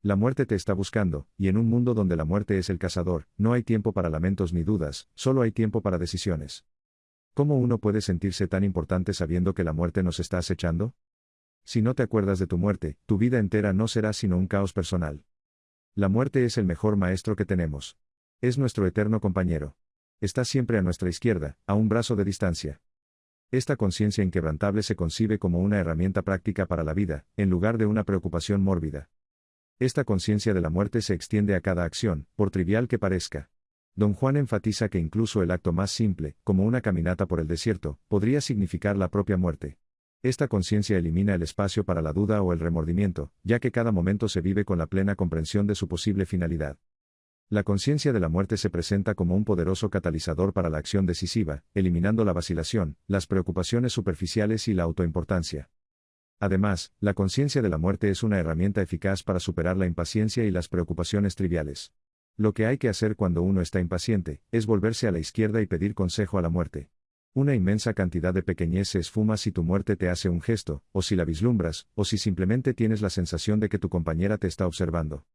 La muerte te está buscando, y en un mundo donde la muerte es el cazador, no hay tiempo para lamentos ni dudas, solo hay tiempo para decisiones. ¿Cómo uno puede sentirse tan importante sabiendo que la muerte nos está acechando? Si no te acuerdas de tu muerte, tu vida entera no será sino un caos personal. La muerte es el mejor maestro que tenemos. Es nuestro eterno compañero. Está siempre a nuestra izquierda, a un brazo de distancia. Esta conciencia inquebrantable se concibe como una herramienta práctica para la vida, en lugar de una preocupación mórbida. Esta conciencia de la muerte se extiende a cada acción, por trivial que parezca. Don Juan enfatiza que incluso el acto más simple, como una caminata por el desierto, podría significar la propia muerte. Esta conciencia elimina el espacio para la duda o el remordimiento, ya que cada momento se vive con la plena comprensión de su posible finalidad. La conciencia de la muerte se presenta como un poderoso catalizador para la acción decisiva, eliminando la vacilación, las preocupaciones superficiales y la autoimportancia. Además, la conciencia de la muerte es una herramienta eficaz para superar la impaciencia y las preocupaciones triviales. Lo que hay que hacer cuando uno está impaciente, es volverse a la izquierda y pedir consejo a la muerte. Una inmensa cantidad de pequeñez se esfuma si tu muerte te hace un gesto, o si la vislumbras, o si simplemente tienes la sensación de que tu compañera te está observando.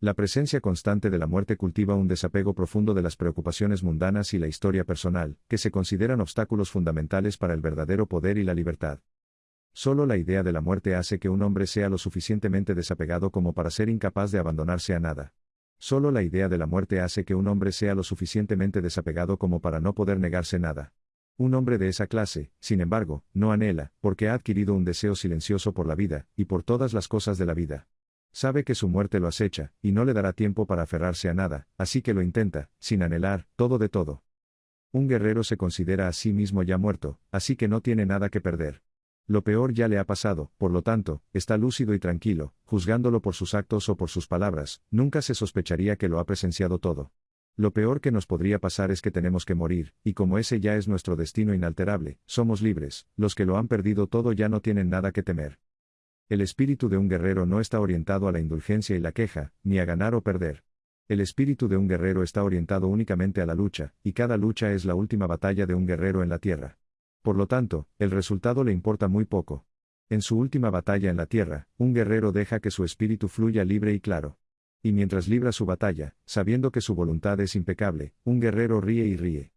La presencia constante de la muerte cultiva un desapego profundo de las preocupaciones mundanas y la historia personal, que se consideran obstáculos fundamentales para el verdadero poder y la libertad. Solo la idea de la muerte hace que un hombre sea lo suficientemente desapegado como para ser incapaz de abandonarse a nada. Solo la idea de la muerte hace que un hombre sea lo suficientemente desapegado como para no poder negarse nada. Un hombre de esa clase, sin embargo, no anhela, porque ha adquirido un deseo silencioso por la vida, y por todas las cosas de la vida. Sabe que su muerte lo acecha, y no le dará tiempo para aferrarse a nada, así que lo intenta, sin anhelar, todo de todo. Un guerrero se considera a sí mismo ya muerto, así que no tiene nada que perder. Lo peor ya le ha pasado, por lo tanto, está lúcido y tranquilo, juzgándolo por sus actos o por sus palabras, nunca se sospecharía que lo ha presenciado todo. Lo peor que nos podría pasar es que tenemos que morir, y como ese ya es nuestro destino inalterable, somos libres, los que lo han perdido todo ya no tienen nada que temer. El espíritu de un guerrero no está orientado a la indulgencia y la queja, ni a ganar o perder. El espíritu de un guerrero está orientado únicamente a la lucha, y cada lucha es la última batalla de un guerrero en la tierra. Por lo tanto, el resultado le importa muy poco. En su última batalla en la tierra, un guerrero deja que su espíritu fluya libre y claro. Y mientras libra su batalla, sabiendo que su voluntad es impecable, un guerrero ríe y ríe.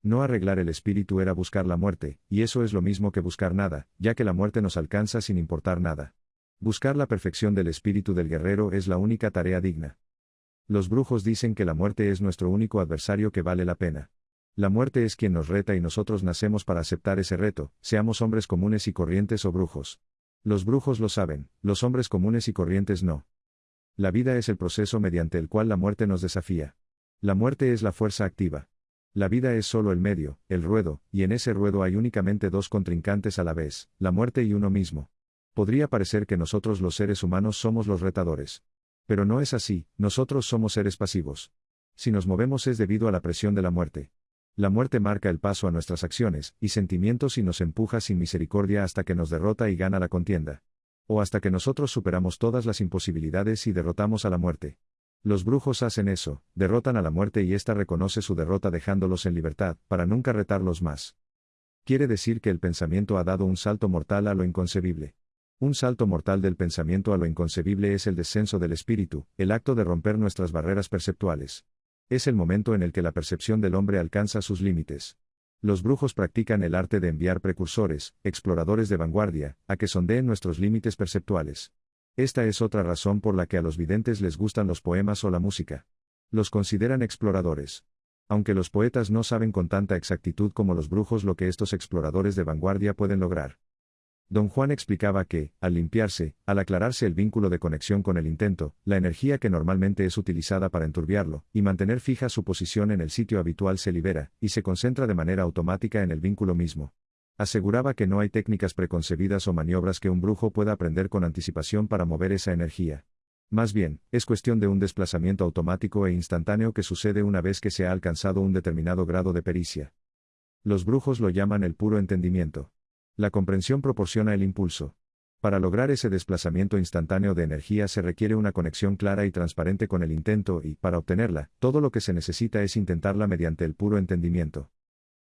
No arreglar el espíritu era buscar la muerte, y eso es lo mismo que buscar nada, ya que la muerte nos alcanza sin importar nada. Buscar la perfección del espíritu del guerrero es la única tarea digna. Los brujos dicen que la muerte es nuestro único adversario que vale la pena. La muerte es quien nos reta y nosotros nacemos para aceptar ese reto, seamos hombres comunes y corrientes o brujos. Los brujos lo saben, los hombres comunes y corrientes no. La vida es el proceso mediante el cual la muerte nos desafía. La muerte es la fuerza activa. La vida es solo el medio, el ruedo, y en ese ruedo hay únicamente dos contrincantes a la vez, la muerte y uno mismo. Podría parecer que nosotros los seres humanos somos los retadores. Pero no es así, nosotros somos seres pasivos. Si nos movemos es debido a la presión de la muerte. La muerte marca el paso a nuestras acciones y sentimientos y nos empuja sin misericordia hasta que nos derrota y gana la contienda. O hasta que nosotros superamos todas las imposibilidades y derrotamos a la muerte. Los brujos hacen eso, derrotan a la muerte y ésta reconoce su derrota dejándolos en libertad, para nunca retarlos más. Quiere decir que el pensamiento ha dado un salto mortal a lo inconcebible. Un salto mortal del pensamiento a lo inconcebible es el descenso del espíritu, el acto de romper nuestras barreras perceptuales. Es el momento en el que la percepción del hombre alcanza sus límites. Los brujos practican el arte de enviar precursores, exploradores de vanguardia, a que sondeen nuestros límites perceptuales. Esta es otra razón por la que a los videntes les gustan los poemas o la música. Los consideran exploradores. Aunque los poetas no saben con tanta exactitud como los brujos lo que estos exploradores de vanguardia pueden lograr. Don Juan explicaba que, al limpiarse, al aclararse el vínculo de conexión con el intento, la energía que normalmente es utilizada para enturbiarlo, y mantener fija su posición en el sitio habitual se libera, y se concentra de manera automática en el vínculo mismo. Aseguraba que no hay técnicas preconcebidas o maniobras que un brujo pueda aprender con anticipación para mover esa energía. Más bien, es cuestión de un desplazamiento automático e instantáneo que sucede una vez que se ha alcanzado un determinado grado de pericia. Los brujos lo llaman el puro entendimiento. La comprensión proporciona el impulso. Para lograr ese desplazamiento instantáneo de energía se requiere una conexión clara y transparente con el intento y, para obtenerla, todo lo que se necesita es intentarla mediante el puro entendimiento.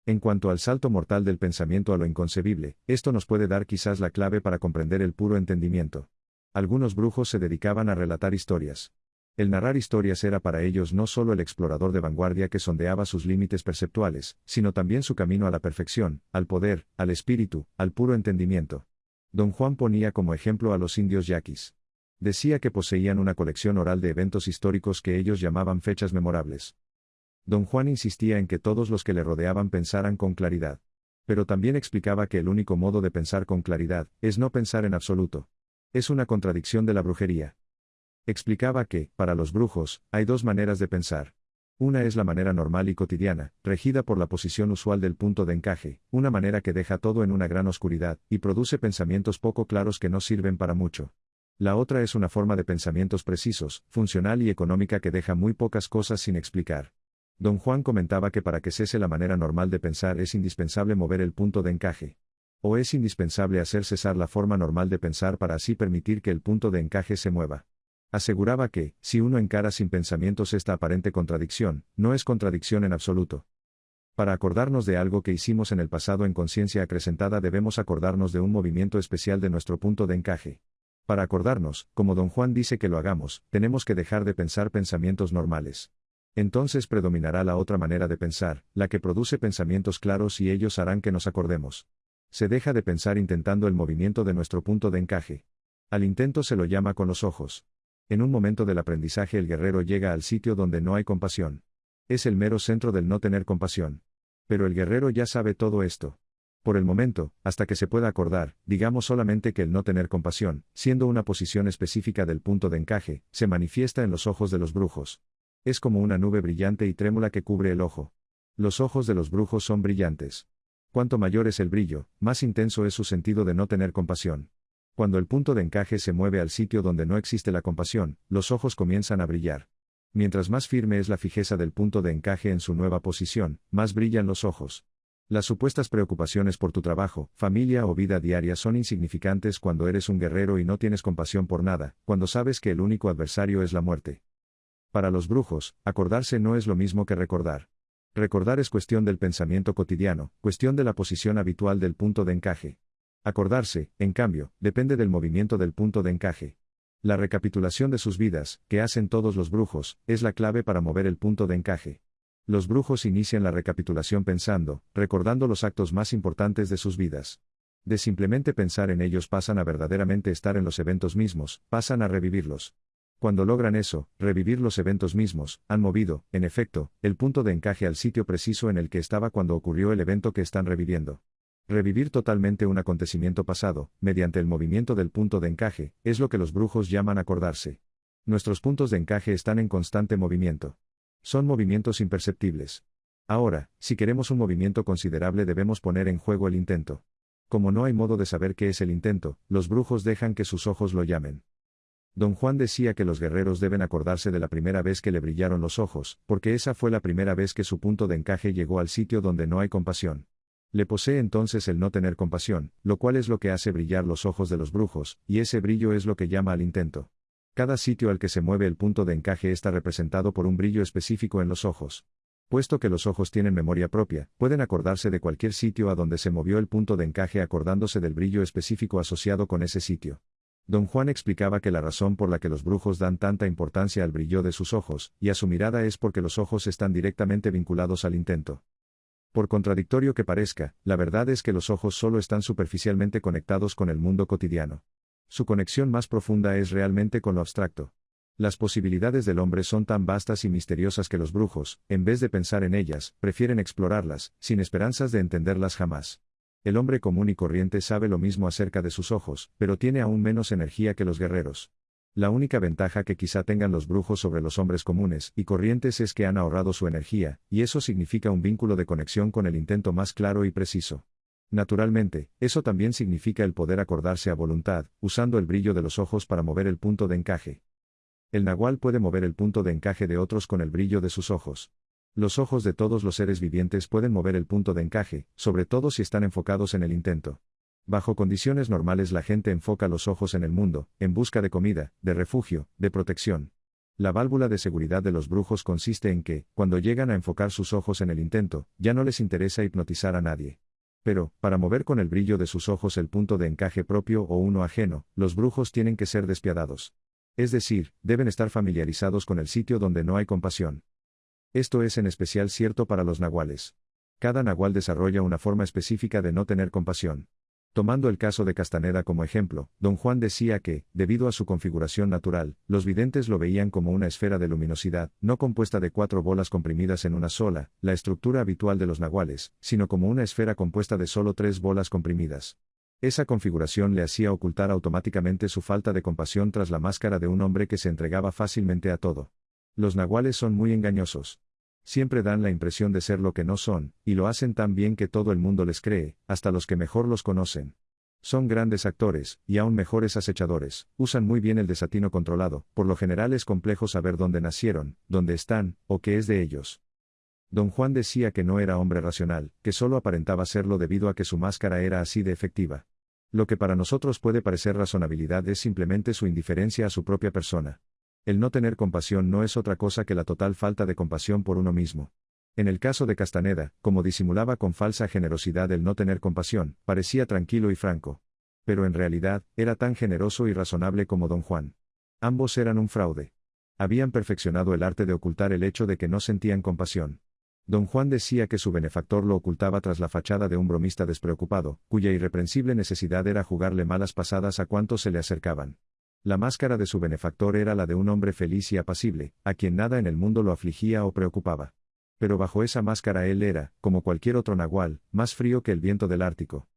En cuanto al salto mortal del pensamiento a lo inconcebible, esto nos puede dar quizás la clave para comprender el puro entendimiento. Algunos brujos se dedicaban a relatar historias. El narrar historias era para ellos no solo el explorador de vanguardia que sondeaba sus límites perceptuales, sino también su camino a la perfección, al poder, al espíritu, al puro entendimiento. Don Juan ponía como ejemplo a los indios yaquis. Decía que poseían una colección oral de eventos históricos que ellos llamaban fechas memorables. Don Juan insistía en que todos los que le rodeaban pensaran con claridad. Pero también explicaba que el único modo de pensar con claridad es no pensar en absoluto. Es una contradicción de la brujería. Explicaba que, para los brujos, hay dos maneras de pensar. Una es la manera normal y cotidiana, regida por la posición usual del punto de encaje, una manera que deja todo en una gran oscuridad, y produce pensamientos poco claros que no sirven para mucho. La otra es una forma de pensamientos precisos, funcional y económica que deja muy pocas cosas sin explicar. Don Juan comentaba que para que cese la manera normal de pensar es indispensable mover el punto de encaje. O es indispensable hacer cesar la forma normal de pensar para así permitir que el punto de encaje se mueva. Aseguraba que, si uno encara sin pensamientos esta aparente contradicción, no es contradicción en absoluto. Para acordarnos de algo que hicimos en el pasado en conciencia acrecentada debemos acordarnos de un movimiento especial de nuestro punto de encaje. Para acordarnos, como Don Juan dice que lo hagamos, tenemos que dejar de pensar pensamientos normales. Entonces predominará la otra manera de pensar, la que produce pensamientos claros y ellos harán que nos acordemos. Se deja de pensar intentando el movimiento de nuestro punto de encaje. Al intento se lo llama con los ojos. En un momento del aprendizaje el guerrero llega al sitio donde no hay compasión. Es el mero centro del no tener compasión. Pero el guerrero ya sabe todo esto. Por el momento, hasta que se pueda acordar, digamos solamente que el no tener compasión, siendo una posición específica del punto de encaje, se manifiesta en los ojos de los brujos. Es como una nube brillante y trémula que cubre el ojo. Los ojos de los brujos son brillantes. Cuanto mayor es el brillo, más intenso es su sentido de no tener compasión. Cuando el punto de encaje se mueve al sitio donde no existe la compasión, los ojos comienzan a brillar. Mientras más firme es la fijeza del punto de encaje en su nueva posición, más brillan los ojos. Las supuestas preocupaciones por tu trabajo, familia o vida diaria son insignificantes cuando eres un guerrero y no tienes compasión por nada, cuando sabes que el único adversario es la muerte. Para los brujos, acordarse no es lo mismo que recordar. Recordar es cuestión del pensamiento cotidiano, cuestión de la posición habitual del punto de encaje. Acordarse, en cambio, depende del movimiento del punto de encaje. La recapitulación de sus vidas, que hacen todos los brujos, es la clave para mover el punto de encaje. Los brujos inician la recapitulación pensando, recordando los actos más importantes de sus vidas. De simplemente pensar en ellos pasan a verdaderamente estar en los eventos mismos, pasan a revivirlos. Cuando logran eso, revivir los eventos mismos, han movido, en efecto, el punto de encaje al sitio preciso en el que estaba cuando ocurrió el evento que están reviviendo. Revivir totalmente un acontecimiento pasado, mediante el movimiento del punto de encaje, es lo que los brujos llaman acordarse. Nuestros puntos de encaje están en constante movimiento. Son movimientos imperceptibles. Ahora, si queremos un movimiento considerable debemos poner en juego el intento. Como no hay modo de saber qué es el intento, los brujos dejan que sus ojos lo llamen. Don Juan decía que los guerreros deben acordarse de la primera vez que le brillaron los ojos, porque esa fue la primera vez que su punto de encaje llegó al sitio donde no hay compasión. Le posee entonces el no tener compasión, lo cual es lo que hace brillar los ojos de los brujos, y ese brillo es lo que llama al intento. Cada sitio al que se mueve el punto de encaje está representado por un brillo específico en los ojos. Puesto que los ojos tienen memoria propia, pueden acordarse de cualquier sitio a donde se movió el punto de encaje acordándose del brillo específico asociado con ese sitio. Don Juan explicaba que la razón por la que los brujos dan tanta importancia al brillo de sus ojos, y a su mirada es porque los ojos están directamente vinculados al intento. Por contradictorio que parezca, la verdad es que los ojos solo están superficialmente conectados con el mundo cotidiano. Su conexión más profunda es realmente con lo abstracto. Las posibilidades del hombre son tan vastas y misteriosas que los brujos, en vez de pensar en ellas, prefieren explorarlas, sin esperanzas de entenderlas jamás. El hombre común y corriente sabe lo mismo acerca de sus ojos, pero tiene aún menos energía que los guerreros. La única ventaja que quizá tengan los brujos sobre los hombres comunes y corrientes es que han ahorrado su energía, y eso significa un vínculo de conexión con el intento más claro y preciso. Naturalmente, eso también significa el poder acordarse a voluntad, usando el brillo de los ojos para mover el punto de encaje. El nahual puede mover el punto de encaje de otros con el brillo de sus ojos. Los ojos de todos los seres vivientes pueden mover el punto de encaje, sobre todo si están enfocados en el intento. Bajo condiciones normales la gente enfoca los ojos en el mundo, en busca de comida, de refugio, de protección. La válvula de seguridad de los brujos consiste en que, cuando llegan a enfocar sus ojos en el intento, ya no les interesa hipnotizar a nadie. Pero, para mover con el brillo de sus ojos el punto de encaje propio o uno ajeno, los brujos tienen que ser despiadados. Es decir, deben estar familiarizados con el sitio donde no hay compasión. Esto es en especial cierto para los nahuales. Cada nahual desarrolla una forma específica de no tener compasión. Tomando el caso de Castaneda como ejemplo, Don Juan decía que, debido a su configuración natural, los videntes lo veían como una esfera de luminosidad, no compuesta de 4 bolas comprimidas en una sola, la estructura habitual de los nahuales, sino como una esfera compuesta de solo 3 bolas comprimidas. Esa configuración le hacía ocultar automáticamente su falta de compasión tras la máscara de un hombre que se entregaba fácilmente a todo. Los nahuales son muy engañosos. Siempre dan la impresión de ser lo que no son, y lo hacen tan bien que todo el mundo les cree, hasta los que mejor los conocen. Son grandes actores, y aún mejores acechadores, usan muy bien el desatino controlado, por lo general es complejo saber dónde nacieron, dónde están, o qué es de ellos. Don Juan decía que no era hombre racional, que solo aparentaba serlo debido a que su máscara era así de efectiva. Lo que para nosotros puede parecer razonabilidad es simplemente su indiferencia a su propia persona. El no tener compasión no es otra cosa que la total falta de compasión por uno mismo. En el caso de Castaneda, como disimulaba con falsa generosidad el no tener compasión, parecía tranquilo y franco. Pero en realidad, era tan generoso y razonable como Don Juan. Ambos eran un fraude. Habían perfeccionado el arte de ocultar el hecho de que no sentían compasión. Don Juan decía que su benefactor lo ocultaba tras la fachada de un bromista despreocupado, cuya irreprensible necesidad era jugarle malas pasadas a cuantos se le acercaban. La máscara de su benefactor era la de un hombre feliz y apacible, a quien nada en el mundo lo afligía o preocupaba. Pero bajo esa máscara él era, como cualquier otro nahual, más frío que el viento del Ártico.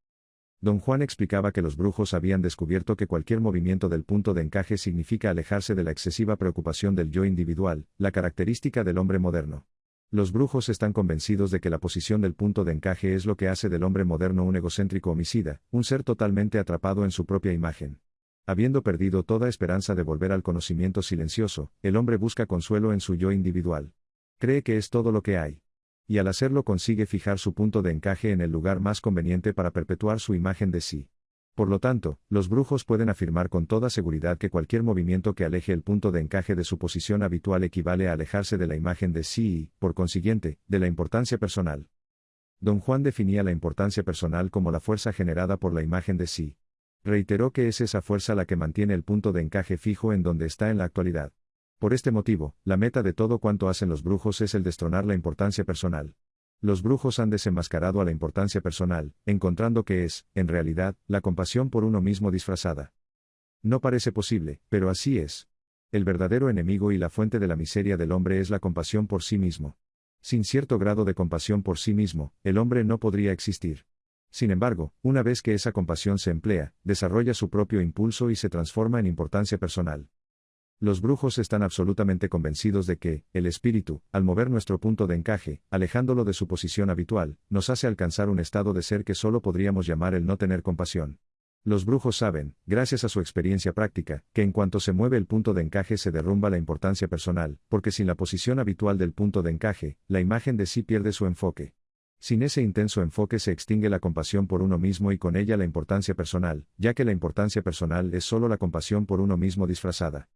Don Juan explicaba que los brujos habían descubierto que cualquier movimiento del punto de encaje significa alejarse de la excesiva preocupación del yo individual, la característica del hombre moderno. Los brujos están convencidos de que la posición del punto de encaje es lo que hace del hombre moderno un egocéntrico homicida, un ser totalmente atrapado en su propia imagen. Habiendo perdido toda esperanza de volver al conocimiento silencioso, el hombre busca consuelo en su yo individual. Cree que es todo lo que hay. Y al hacerlo consigue fijar su punto de encaje en el lugar más conveniente para perpetuar su imagen de sí. Por lo tanto, los brujos pueden afirmar con toda seguridad que cualquier movimiento que aleje el punto de encaje de su posición habitual equivale a alejarse de la imagen de sí y, por consiguiente, de la importancia personal. Don Juan definía la importancia personal como la fuerza generada por la imagen de sí. Reiteró que es esa fuerza la que mantiene el punto de encaje fijo en donde está en la actualidad. Por este motivo, la meta de todo cuanto hacen los brujos es el destronar la importancia personal. Los brujos han desenmascarado a la importancia personal, encontrando que es, en realidad, la compasión por uno mismo disfrazada. No parece posible, pero así es. El verdadero enemigo y la fuente de la miseria del hombre es la compasión por sí mismo. Sin cierto grado de compasión por sí mismo, el hombre no podría existir. Sin embargo, una vez que esa compasión se emplea, desarrolla su propio impulso y se transforma en importancia personal. Los brujos están absolutamente convencidos de que, el espíritu, al mover nuestro punto de encaje, alejándolo de su posición habitual, nos hace alcanzar un estado de ser que solo podríamos llamar el no tener compasión. Los brujos saben, gracias a su experiencia práctica, que en cuanto se mueve el punto de encaje se derrumba la importancia personal, porque sin la posición habitual del punto de encaje, la imagen de sí pierde su enfoque. Sin ese intenso enfoque se extingue la compasión por uno mismo y con ella la importancia personal, ya que la importancia personal es solo la compasión por uno mismo disfrazada.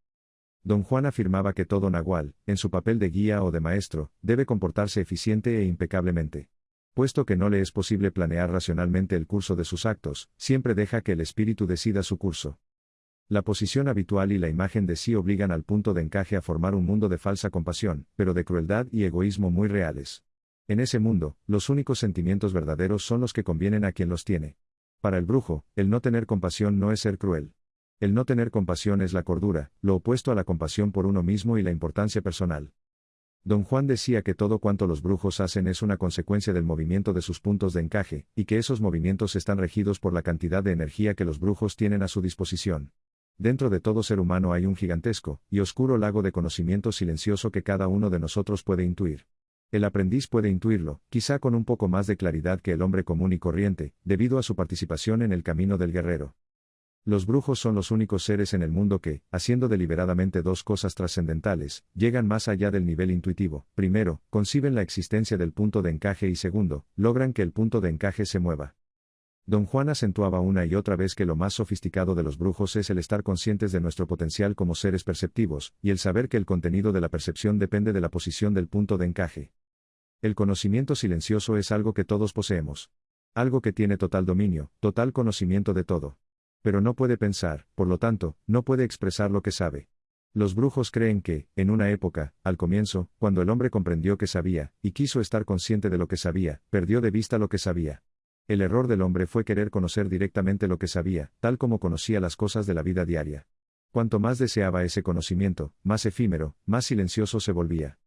Don Juan afirmaba que todo nahual, en su papel de guía o de maestro, debe comportarse eficiente e impecablemente. Puesto que no le es posible planear racionalmente el curso de sus actos, siempre deja que el espíritu decida su curso. La posición habitual y la imagen de sí obligan al punto de encaje a formar un mundo de falsa compasión, pero de crueldad y egoísmo muy reales. En ese mundo, los únicos sentimientos verdaderos son los que convienen a quien los tiene. Para el brujo, el no tener compasión no es ser cruel. El no tener compasión es la cordura, lo opuesto a la compasión por uno mismo y la importancia personal. Don Juan decía que todo cuanto los brujos hacen es una consecuencia del movimiento de sus puntos de encaje, y que esos movimientos están regidos por la cantidad de energía que los brujos tienen a su disposición. Dentro de todo ser humano hay un gigantesco y oscuro lago de conocimiento silencioso que cada uno de nosotros puede intuir. El aprendiz puede intuirlo, quizá con un poco más de claridad que el hombre común y corriente, debido a su participación en el camino del guerrero. Los brujos son los únicos seres en el mundo que, haciendo deliberadamente dos cosas trascendentales, llegan más allá del nivel intuitivo. Primero, conciben la existencia del punto de encaje y segundo, logran que el punto de encaje se mueva. Don Juan acentuaba una y otra vez que lo más sofisticado de los brujos es el estar conscientes de nuestro potencial como seres perceptivos, y el saber que el contenido de la percepción depende de la posición del punto de encaje. El conocimiento silencioso es algo que todos poseemos. Algo que tiene total dominio, total conocimiento de todo. Pero no puede pensar, por lo tanto, no puede expresar lo que sabe. Los brujos creen que, en una época, al comienzo, cuando el hombre comprendió que sabía, y quiso estar consciente de lo que sabía, perdió de vista lo que sabía. El error del hombre fue querer conocer directamente lo que sabía, tal como conocía las cosas de la vida diaria. Cuanto más deseaba ese conocimiento, más efímero, más silencioso se volvía.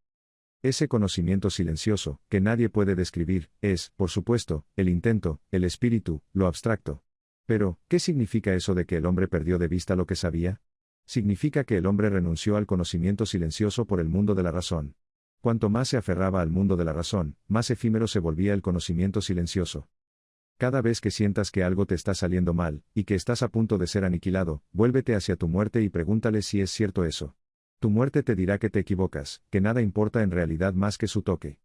Ese conocimiento silencioso, que nadie puede describir, es, por supuesto, el intento, el espíritu, lo abstracto. Pero, ¿qué significa eso de que el hombre perdió de vista lo que sabía? Significa que el hombre renunció al conocimiento silencioso por el mundo de la razón. Cuanto más se aferraba al mundo de la razón, más efímero se volvía el conocimiento silencioso. Cada vez que sientas que algo te está saliendo mal, y que estás a punto de ser aniquilado, vuélvete hacia tu muerte y pregúntale si es cierto eso. Tu muerte te dirá que te equivocas, que nada importa en realidad más que su toque.